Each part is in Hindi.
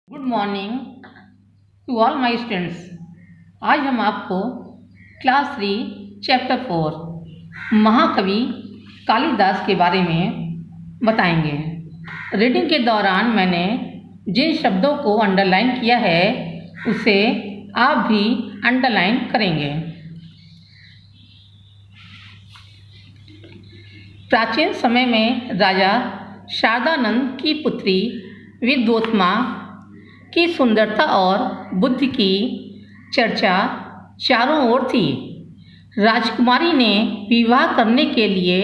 Good morning to all my students. आज हम आपको क्लास 3 चैप्टर 4 महाकवि कालिदास के बारे में बताएंगे। रीडिंग के दौरान मैंने जिन शब्दों को अंडरलाइन किया है उसे आप भी अंडरलाइन करेंगे। प्राचीन समय में राजा शारदानंद की पुत्री विद्योत्मा की सुंदरता और बुद्धि की चर्चा चारों ओर थी। राजकुमारी ने विवाह करने के लिए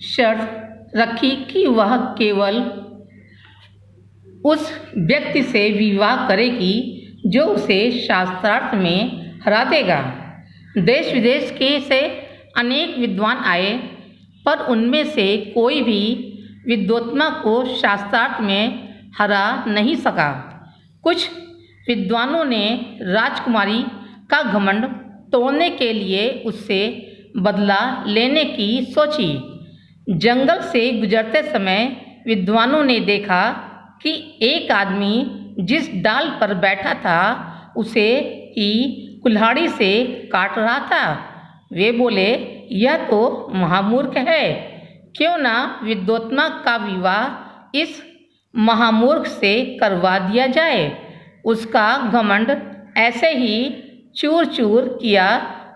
शर्त रखी कि वह केवल उस व्यक्ति से विवाह करेगी जो उसे शास्त्रार्थ में हरा देगा। देश विदेश के से अनेक विद्वान आए, पर उनमें से कोई भी विद्योत्मा को शास्त्रार्थ में हरा नहीं सका। कुछ विद्वानों ने राजकुमारी का घमंड तोड़ने के लिए उससे बदला लेने की सोची। जंगल से गुजरते समय विद्वानों ने देखा कि एक आदमी जिस डाल पर बैठा था उसे ही कुल्हाड़ी से काट रहा था। वे बोले, यह तो महामूर्ख है, क्यों ना विद्योत्मा का विवाह इस महामूर्ख से करवा दिया जाए। उसका घमंड ऐसे ही चूर चूर किया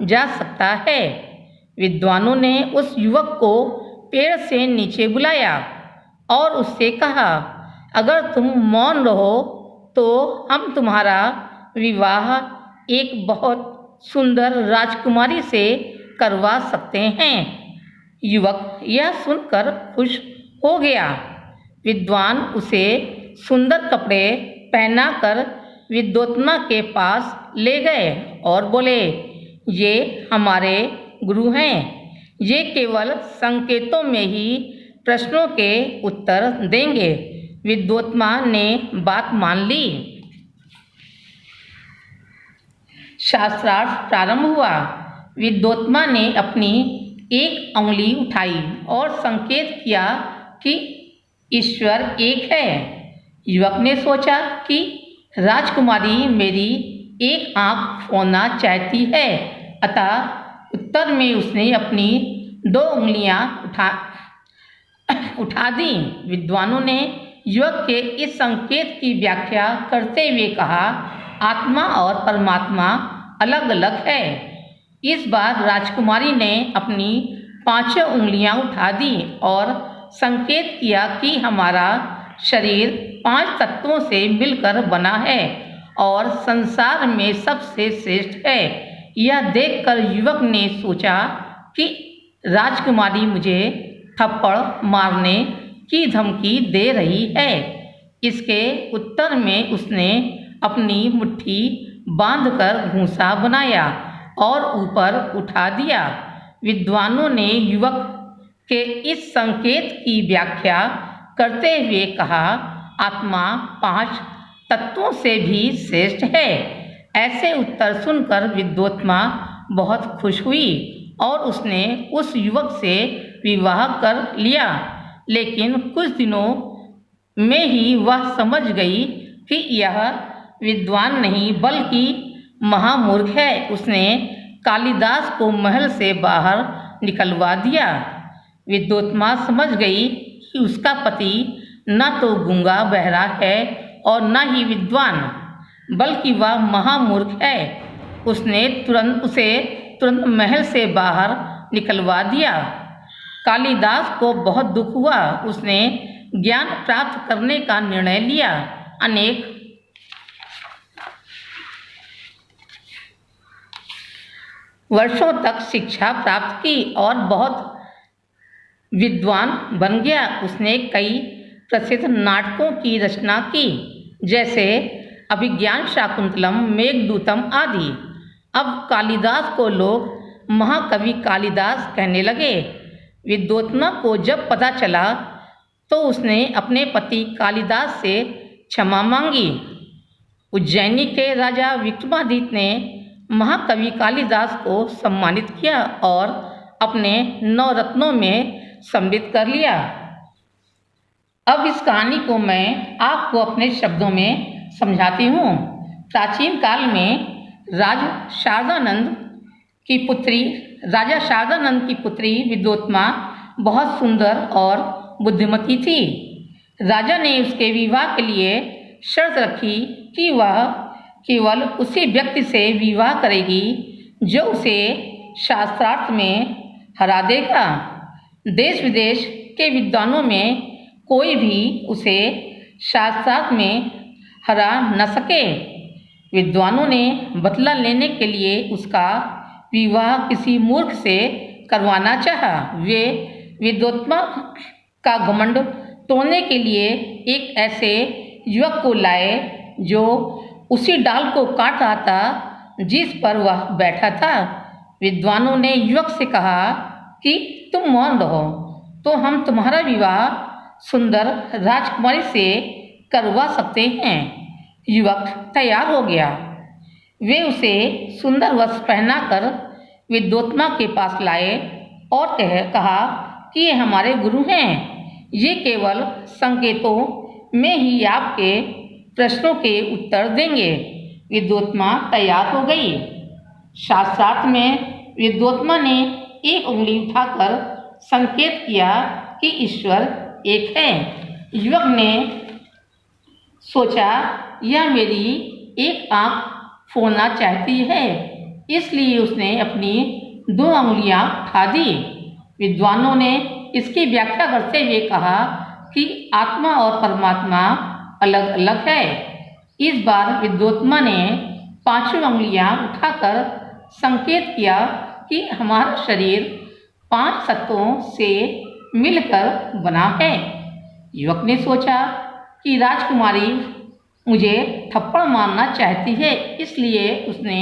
जा सकता है। विद्वानों ने उस युवक को पेड़ से नीचे बुलाया और उससे कहा, अगर तुम मौन रहो तो हम तुम्हारा विवाह एक बहुत सुंदर राजकुमारी से करवा सकते हैं। युवक यह सुनकर खुश हो गया। विद्वान उसे सुंदर कपड़े पहनाकर विद्योत्मा के पास ले गए और बोले, ये हमारे गुरु हैं, ये केवल संकेतों में ही प्रश्नों के उत्तर देंगे। विद्योत्मा ने बात मान ली। शास्त्रार्थ प्रारंभ हुआ। विद्योत्मा ने अपनी एक उंगली उठाई और संकेत किया कि ईश्वर एक है। युवक ने सोचा कि राजकुमारी मेरी एक आंख फोड़ना चाहती है, अतः उत्तर में उसने अपनी 2 उंगलियां उठा दी। विद्वानों ने युवक के इस संकेत की व्याख्या करते हुए कहा, आत्मा और परमात्मा अलग अलग है। इस बार राजकुमारी ने अपनी 5 उंगलियां उठा दी और संकेत किया कि हमारा शरीर 5 तत्वों से मिलकर बना है और संसार में सबसे श्रेष्ठ है। यह देखकर युवक ने सोचा कि राजकुमारी मुझे थप्पड़ मारने की धमकी दे रही है। इसके उत्तर में उसने अपनी मुट्ठी बांधकर घूंसा बनाया और ऊपर उठा दिया। विद्वानों ने युवक के इस संकेत की व्याख्या करते हुए कहा, आत्मा 5 तत्वों से भी श्रेष्ठ है। ऐसे उत्तर सुनकर विद्योत्मा बहुत खुश हुई और उसने उस युवक से विवाह कर लिया। लेकिन कुछ दिनों में ही वह समझ गई कि यह विद्वान नहीं बल्कि महामूर्ख है। उसने कालिदास को महल से बाहर निकलवा दिया। विद्योत्मा समझ गई कि उसका पति न तो गूंगा बहरा है और न ही विद्वान, बल्कि वह महामूर्ख है। उसने तुरंत महल से बाहर निकलवा दिया। कालिदास को बहुत दुख हुआ। उसने ज्ञान प्राप्त करने का निर्णय लिया। अनेक वर्षों तक शिक्षा प्राप्त की और बहुत विद्वान बन गया। उसने कई प्रसिद्ध नाटकों की रचना की, जैसे अभिज्ञान शाकुंतलम, मेघदूतम आदि। अब कालिदास को लोग महाकवि कालिदास कहने लगे। विद्योत्मा को जब पता चला तो उसने अपने पति कालिदास से क्षमा मांगी। उज्जैनी के राजा विक्रमादित्य ने महाकवि कालिदास को सम्मानित किया और अपने 9 रत्नों में सम्मिलित कर लिया। अब इस कहानी को मैं आपको अपने शब्दों में समझाती हूँ। प्राचीन काल में राजा शारदानंद की पुत्री विद्योत्मा बहुत सुंदर और बुद्धिमती थी। राजा ने उसके विवाह के लिए शर्त रखी कि वह केवल उसी व्यक्ति से विवाह करेगी जो उसे शास्त्रार्थ में हरा देगा। देश विदेश के विद्वानों में कोई भी उसे शास्त्रार्थ में हरा न सके। विद्वानों ने बदला लेने के लिए उसका विवाह किसी मूर्ख से करवाना चाहा। वे विद्योत्मा का घमंड तोड़ने के लिए एक ऐसे युवक को लाए जो उसी डाल को काट रहा था जिस पर वह बैठा था। विद्वानों ने युवक से कहा कि तुम मौन रहो तो हम तुम्हारा विवाह सुंदर राजकुमारी से करवा सकते हैं। युवक तैयार हो गया। वे उसे सुंदर वस्त्र पहनाकर विद्योत्मा के पास लाए और कहा कि ये हमारे गुरु हैं। ये केवल संकेतों में ही आपके प्रश्नों के उत्तर देंगे। विद्योत्मा तैयार हो गई। शास्त्रार्थ में विद्योत्मा ने एक उंगली उठाकर संकेत किया कि ईश्वर एक है। युवक ने सोचा यह मेरी एक आंख फोड़ना चाहती है, इसलिए उसने अपनी 2 उंगलियां उठा दी। विद्वानों ने इसकी व्याख्या करते हुए कहा कि आत्मा और परमात्मा अलग अलग है। इस बार विद्योत्मा ने 5 उंगलियां उठाकर संकेत किया कि हमारा शरीर 5 तत्वों से मिलकर बना है। युवक ने सोचा कि राजकुमारी मुझे थप्पड़ मारना चाहती है, इसलिए उसने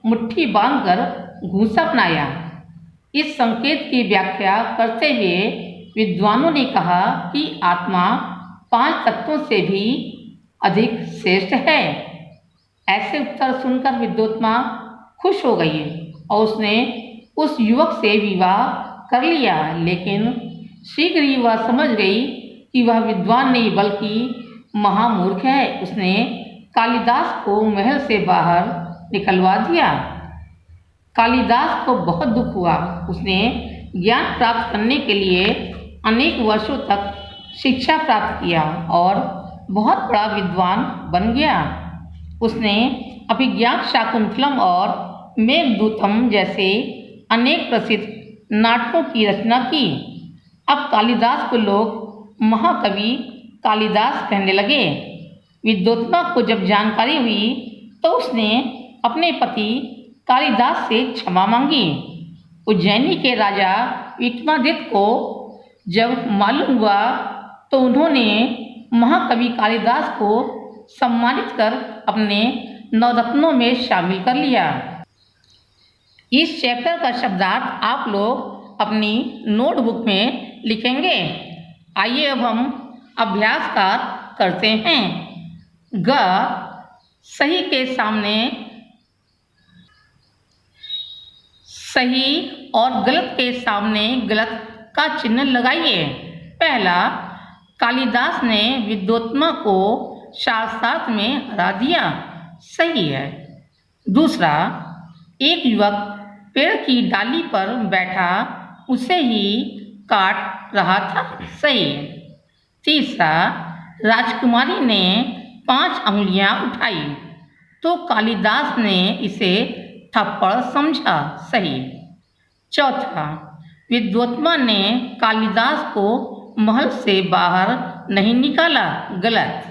मुट्ठी बांधकर घूंसा अपनाया। इस संकेत की व्याख्या करते हुए विद्वानों ने कहा कि आत्मा 5 तत्वों से भी अधिक श्रेष्ठ है। ऐसे उत्तर सुनकर विद्योत्मा खुश हो गई और उसने उस युवक से विवाह कर लिया। लेकिन शीघ्र ही वह समझ गई कि वह विद्वान नहीं बल्कि महामूर्ख है। उसने कालिदास को महल से बाहर निकलवा दिया। कालिदास को बहुत दुख हुआ। उसने ज्ञान प्राप्त करने के लिए अनेक वर्षों तक शिक्षा प्राप्त किया और बहुत बड़ा विद्वान बन गया। उसने अभिज्ञान शाकुंतलम और मेघदूतम जैसे अनेक प्रसिद्ध नाटकों की रचना की। अब कालिदास को लोग महाकवि कालिदास कहने लगे। विद्योत्मा को जब जानकारी हुई तो उसने अपने पति कालिदास से क्षमा मांगी। उज्जैनी के राजा विक्रमादित्य को जब मालूम हुआ तो उन्होंने महाकवि कालिदास को सम्मानित कर अपने नवरत्नों में शामिल कर लिया। इस चैप्टर का शब्दार्थ आप लोग अपनी नोटबुक में लिखेंगे। आइए अब हम अभ्यास का करते हैं। ग सही के सामने सही और गलत के सामने गलत का चिन्ह लगाइए। पहला, कालिदास ने विद्योत्मा को शास्त्रार्थ में हरा दिया, सही है। दूसरा, एक युवक पेड़ की डाली पर बैठा उसे ही काट रहा था, सही है। तीसरा, राजकुमारी ने 5 उंगलियां उठाई तो कालिदास ने इसे थप्पड़ समझा, सही। चौथा, विद्योत्मा ने कालिदास को महल से बाहर नहीं निकाला, गलत।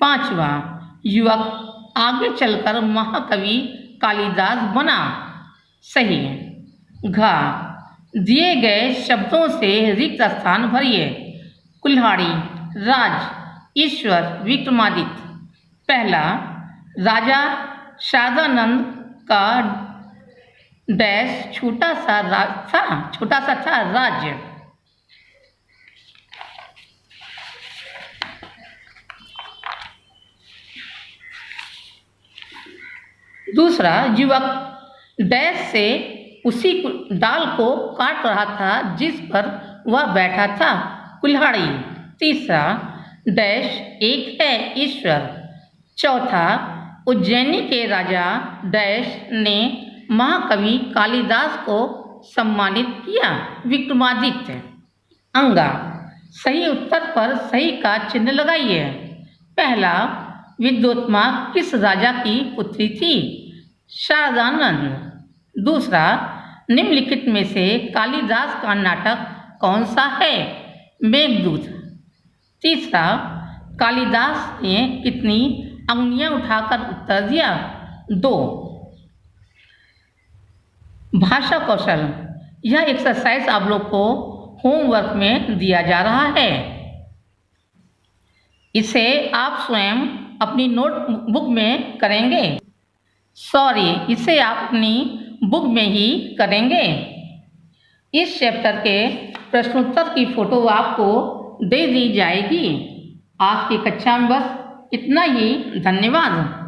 पांचवा, युवक आगे चलकर महाकवि कालिदास बना, सही है। घ दिए गए शब्दों से रिक्त स्थान भरिए। कुल्हाड़ी, राज, ईश्वर, विक्रमादित्य। पहला, राजा शारदानंद का डैश छोटा सा था राज्य। दूसरा, युवक डैश से उसी डाल को काट रहा था जिस पर वह बैठा था, कुल्हाड़ी। तीसरा, डैश एक है, ईश्वर। चौथा, उज्जैनी के राजा डैश ने महाकवि कालिदास को सम्मानित किया। विक्रमादित्य। अंगा। सही उत्तर पर सही का चिन्ह लगाइए। पहला, विद्योत्मा किस राजा की पुत्री थी? शारदानंद। दूसरा, निम्नलिखित में से कालिदास का नाटक कौन सा है? मेघदूत। तीसरा, कालिदास ने कितनी अंगुलियां उठाकर उत्तर दिया? 2। भाषा कौशल। यह एक्सरसाइज आप लोग को होमवर्क में दिया जा रहा है। इसे आप स्वयं अपनी नोटबुक में करेंगे। इसे आप अपनी बुक में ही करेंगे। इस चैप्टर के प्रश्नोत्तर की फोटो आपको दे दी जाएगी। आज की कक्षा में बस इतना ही। धन्यवाद।